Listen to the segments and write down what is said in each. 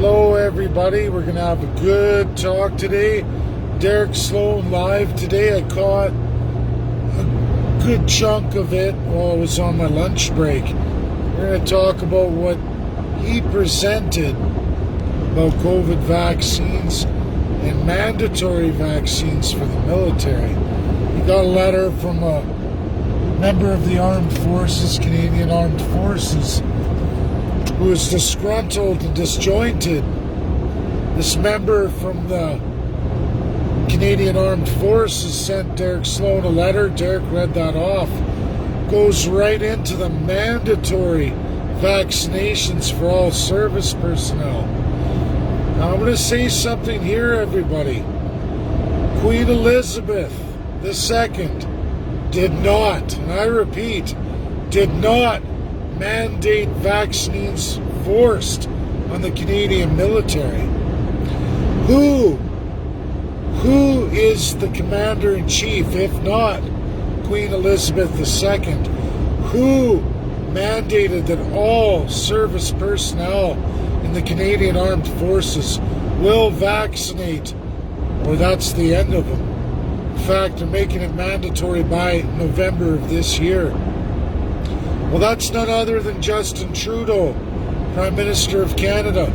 Hello everybody, we're going to have a good talk today. Derek Sloan live today. I caught a good chunk of it while I was on my lunch break. We're going to talk about what he presented about COVID vaccines and mandatory vaccines for the military. He got a letter from a member of the Armed Forces, Canadian Armed Forces, who is disgruntled and disjointed. This member from the Canadian Armed Forces sent Derek Sloan a letter. Derek read that off. Goes right into the mandatory vaccinations for all service personnel. Now I'm going to say something here, everybody. Queen Elizabeth II did not, and I repeat, did not mandate vaccines forced on the Canadian military. Who is the commander-in-chief, if not Queen Elizabeth II? Who mandated that all service personnel in the Canadian Armed Forces will vaccinate, or that's the end of them? In fact, they're making it mandatory by November of this year. Well, that's none other than Justin Trudeau, Prime Minister of Canada.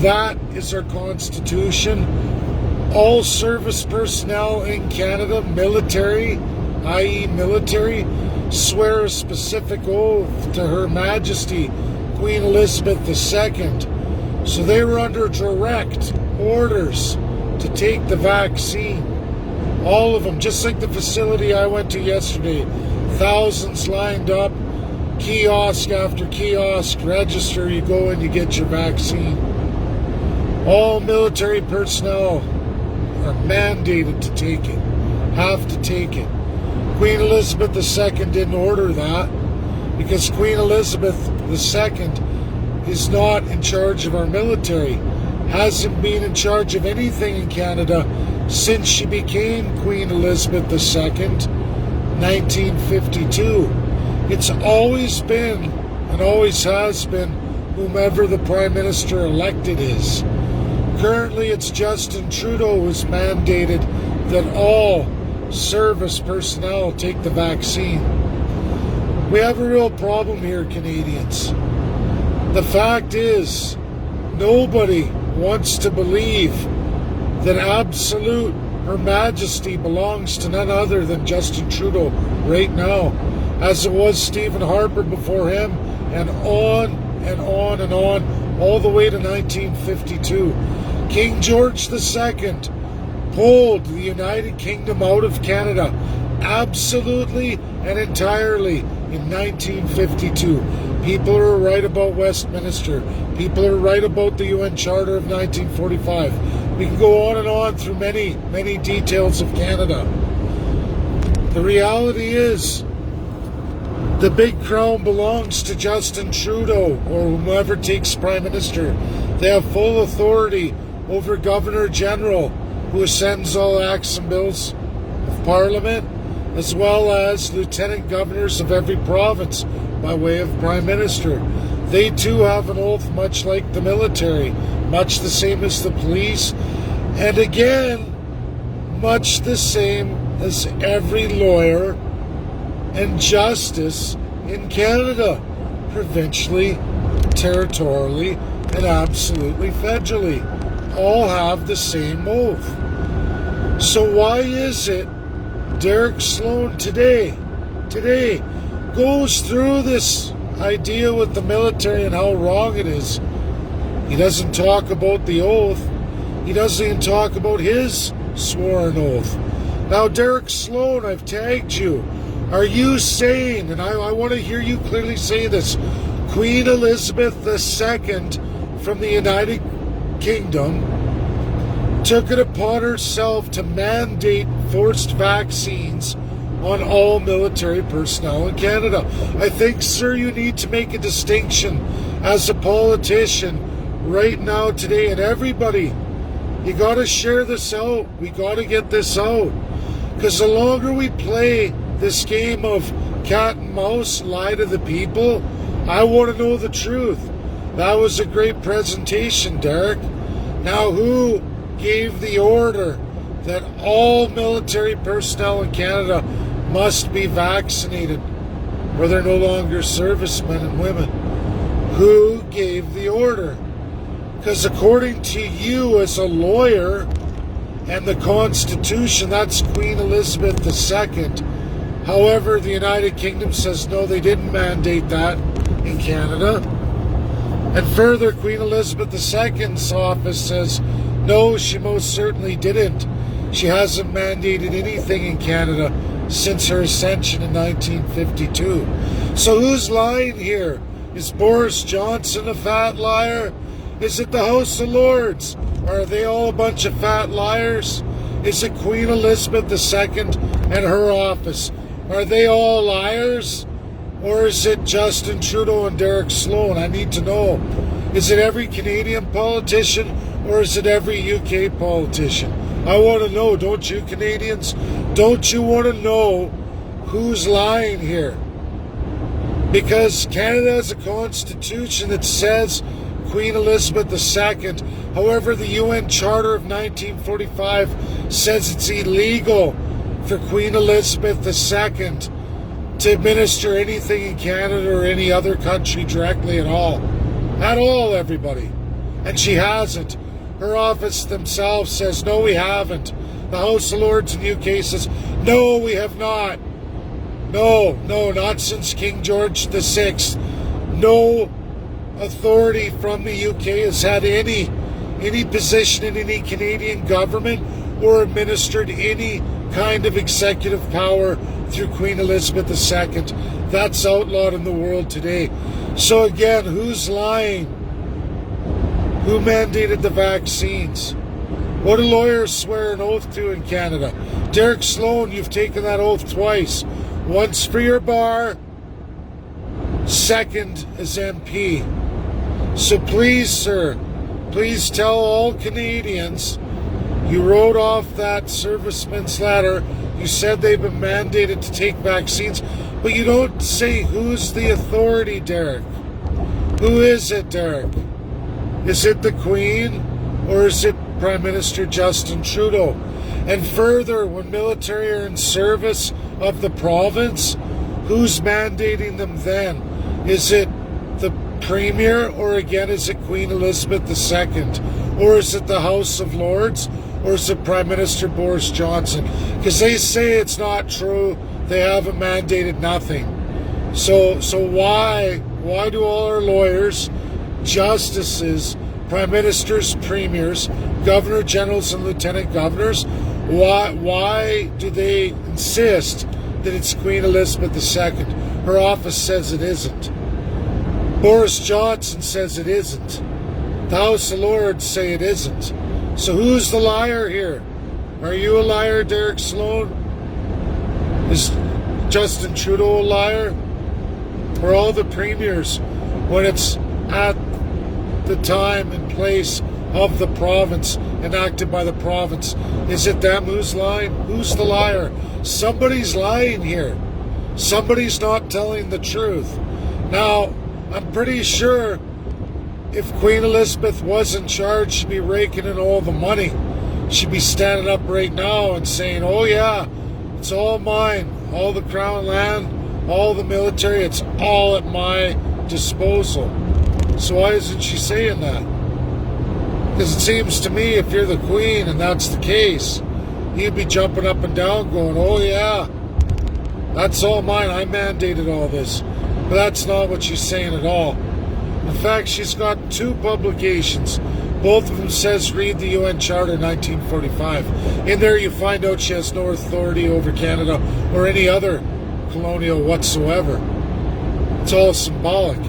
That is our Constitution. All service personnel in Canada, military, i.e. military, swear a specific oath to Her Majesty, Queen Elizabeth II. So they were under direct orders to take the vaccine. All of them, just like the facility I went to yesterday. Thousands lined up. Kiosk after kiosk, register, you go and you get your vaccine. All military personnel are mandated to take it, have to take it. Queen Elizabeth II didn't order that because Queen Elizabeth II is not in charge of our military, hasn't been in charge of anything in Canada since she became Queen Elizabeth II, 1952. It's always been, and always has been, whomever the Prime Minister elected is. Currently, it's Justin Trudeau who's mandated that all service personnel take the vaccine. We have a real problem here, Canadians. The fact is, nobody wants to believe that absolute Her Majesty belongs to none other than Justin Trudeau right now, as it was Stephen Harper before him, and on and on and on, all the way to 1952. King George II pulled the United Kingdom out of Canada absolutely and entirely in 1952. People are right about Westminster. People are right about the UN Charter of 1945. We can go on and on through many, many details of Canada. The reality is, the big crown belongs to Justin Trudeau or whomever takes Prime Minister. They have full authority over Governor General, who sends all acts and bills of Parliament, as well as Lieutenant Governors of every province by way of Prime Minister. They too have an oath much like the military, much the same as the police, and again, much the same as every lawyer and justice in Canada, provincially, territorially, and absolutely federally, all have the same oath. So why is it Derek Sloan today goes through this idea with the military and how wrong it is? He doesn't talk about the oath. He doesn't even talk about his sworn oath. Now, Derek Sloan, I've tagged you. Are you saying, and I want to hear you clearly say this, Queen Elizabeth II from the United Kingdom took it upon herself to mandate forced vaccines on all military personnel in Canada? I think, sir, you need to make a distinction as a politician right now, today, and everybody. You got to share this out. We got to get this out. Because the longer we play this game of cat and mouse, lie to the people, I want to know the truth. That was a great presentation, Derek. Now, who gave the order that all military personnel in Canada must be vaccinated, or they're no longer servicemen and women? Who gave the order? Because according to you as a lawyer and the Constitution, that's Queen Elizabeth II. However, the United Kingdom says no, they didn't mandate that in Canada. And further, Queen Elizabeth II's office says no, she most certainly didn't. She hasn't mandated anything in Canada since her ascension in 1952. So who's lying here? Is Boris Johnson a fat liar? Is it the House of Lords? Are they all a bunch of fat liars? Is it Queen Elizabeth II and her office? Are they all liars? Or is it Justin Trudeau and Derek Sloan? I need to know. Is it every Canadian politician or is it every UK politician? I want to know, don't you, Canadians? Don't you want to know who's lying here? Because Canada has a constitution that says Queen Elizabeth II. However, the UN Charter of 1945 says it's illegal for Queen Elizabeth II to administer anything in Canada or any other country directly at all. At all, everybody. And she hasn't. Her office themselves says, no, we haven't. The House of Lords in the UK says, no, we have not. No, not since King George VI. No authority from the UK has had any position in any Canadian government or administered any kind of executive power through Queen Elizabeth II. That's outlawed in the world today. So again, who's lying? Who mandated the vaccines? What do lawyers swear an oath to in Canada? Derek Sloan, you've taken that oath twice. Once for your bar, second as MP. So please, sir, please tell all Canadians you wrote off that serviceman's letter. You said they've been mandated to take vaccines, but you don't say who's the authority, Derek. Who is it, Derek? Is it the Queen or is it Prime Minister Justin Trudeau? And further, when military are in service of the province, who's mandating them then? Is it the Premier or again is it Queen Elizabeth II? Or is it the House of Lords? Or is it Prime Minister Boris Johnson? Because they say it's not true. They haven't mandated nothing. So why do all our lawyers, justices, prime ministers, premiers, governor generals, and lieutenant governors, why do they insist that it's Queen Elizabeth II? Her office says it isn't. Boris Johnson says it isn't. The House of Lords say it isn't. So who's the liar here? Are you a liar, Derek Sloan? Is Justin Trudeau a liar? Or all the premiers, when it's at the time and place of the province, enacted by the province, is it them who's lying? Who's the liar? Somebody's lying here. Somebody's not telling the truth. Now, I'm pretty sure if Queen Elizabeth was in charge, she'd be raking in all the money. She'd be standing up right now and saying, oh yeah, it's all mine. All the crown land, all the military, it's all at my disposal. So why isn't she saying that? Because it seems to me if you're the Queen and that's the case, you'd be jumping up and down going, oh yeah, that's all mine. I mandated all this. But that's not what she's saying at all. In fact, she's got two publications. Both of them says read the UN Charter 1945. In there you find out she has no authority over Canada or any other colonial whatsoever. It's all symbolic.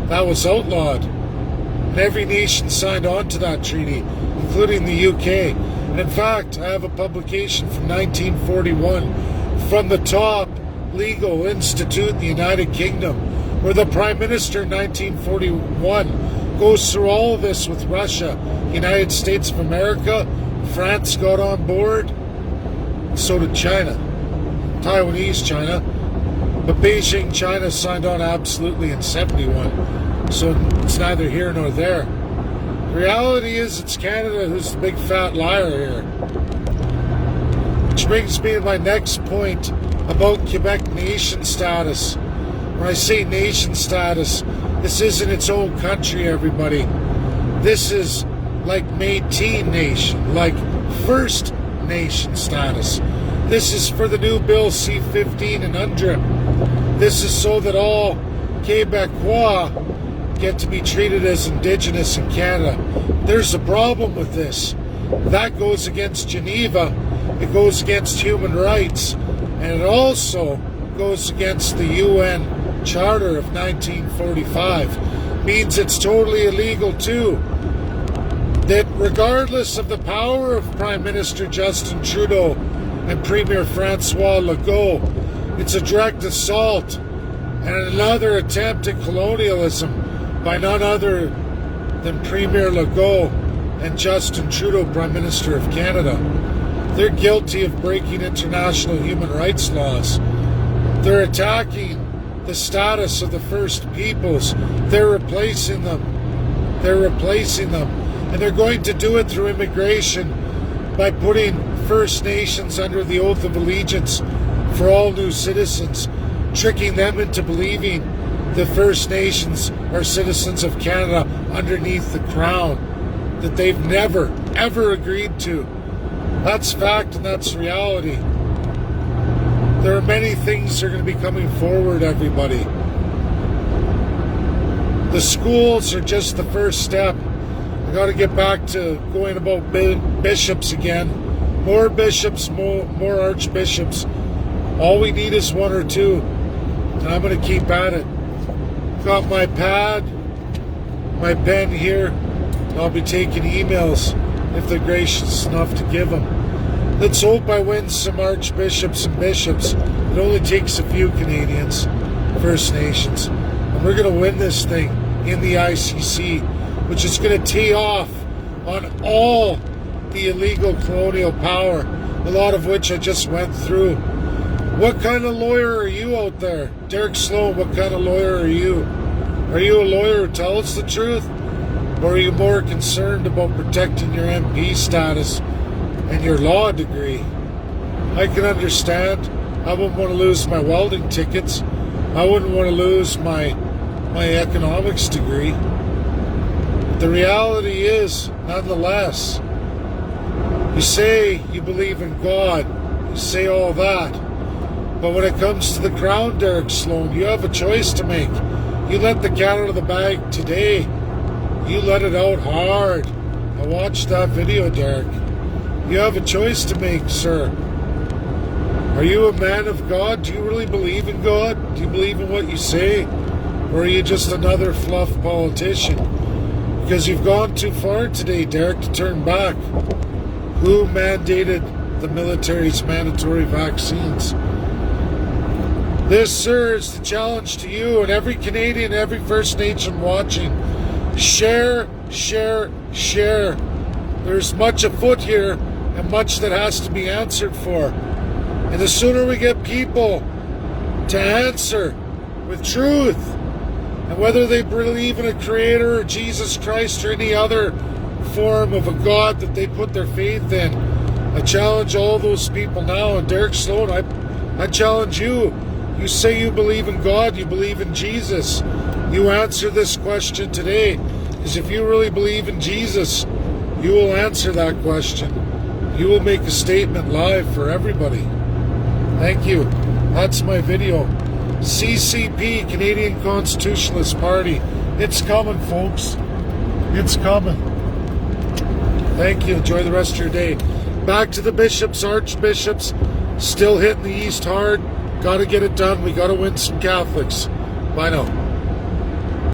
That was outlawed. And every nation signed on to that treaty, including the UK. And in fact, I have a publication from 1941 from the top legal institute in the United Kingdom, where the Prime Minister in 1941 goes through all of this with Russia, United States of America, France got on board, so did China, Taiwanese China, but Beijing China signed on absolutely in 71. So it's neither here nor there. The reality is it's Canada who's the big fat liar here. Which brings me to my next point about Quebec nation status. When I say nation status, this isn't its own country, everybody. This is like Métis Nation, like First Nation status. This is for the new Bill C-15 and UNDRIP. This is so that all Quebecois get to be treated as Indigenous in Canada. There's a problem with this. That goes against Geneva, it goes against human rights, and it also goes against the UN Charter of 1945. Means it's totally illegal too. That regardless of the power of Prime Minister Justin Trudeau and Premier François Legault, it's a direct assault and another attempt at colonialism by none other than Premier Legault and Justin Trudeau, Prime Minister of Canada. They're guilty of breaking international human rights laws. They're attacking the status of the First Peoples. They're replacing them. And they're going to do it through immigration by putting First Nations under the oath of allegiance for all new citizens, tricking them into believing the First Nations are citizens of Canada underneath the Crown that they've never, ever agreed to. That's fact and that's reality. There are many things that are going to be coming forward, everybody. The schools are just the first step. I got to get back to going about bishops again. More bishops, more archbishops. All we need is one or two. And I'm going to keep at it. Got my pad, my pen here. I'll be taking emails if they're gracious enough to give them. Let's hope I win some archbishops and bishops. It only takes a few Canadians, First Nations. And we're going to win this thing in the ICC, which is going to tee off on all the illegal colonial power, a lot of which I just went through. What kind of lawyer are you out there? Derek Sloan, what kind of lawyer are you? Are you a lawyer who tells the truth? Or are you more concerned about protecting your MP status and your law degree? I can understand. I wouldn't want to lose my welding tickets. I wouldn't want to lose my economics degree. But the reality is, nonetheless, you say you believe in God. You say all that. But when it comes to the Crown, Derek Sloan, you have a choice to make. You let the cat out of the bag today. You let it out hard. I watched that video, Derek. You have a choice to make, sir. Are you a man of God? Do you really believe in God? Do you believe in what you say? Or are you just another fluff politician? Because you've gone too far today, Derek, to turn back. Who mandated the military's mandatory vaccines? This, sir, is the challenge to you and every Canadian, every First Nation watching. Share, share, share. There's much afoot here and much that has to be answered for. And the sooner we get people to answer with truth, and whether they believe in a creator or Jesus Christ or any other form of a God that they put their faith in, I challenge all those people now. And Derek Sloan, I challenge you. You say you believe in God, you believe in Jesus. You answer this question today, because if you really believe in Jesus, you will answer that question. You will make a statement live for everybody. Thank you. That's my video. CCP, Canadian Constitutionalist Party. It's coming, folks. It's coming. Thank you. Enjoy the rest of your day. Back to the bishops, archbishops. Still hitting the East hard. Got to get it done. We got to win some Catholics. Bye now.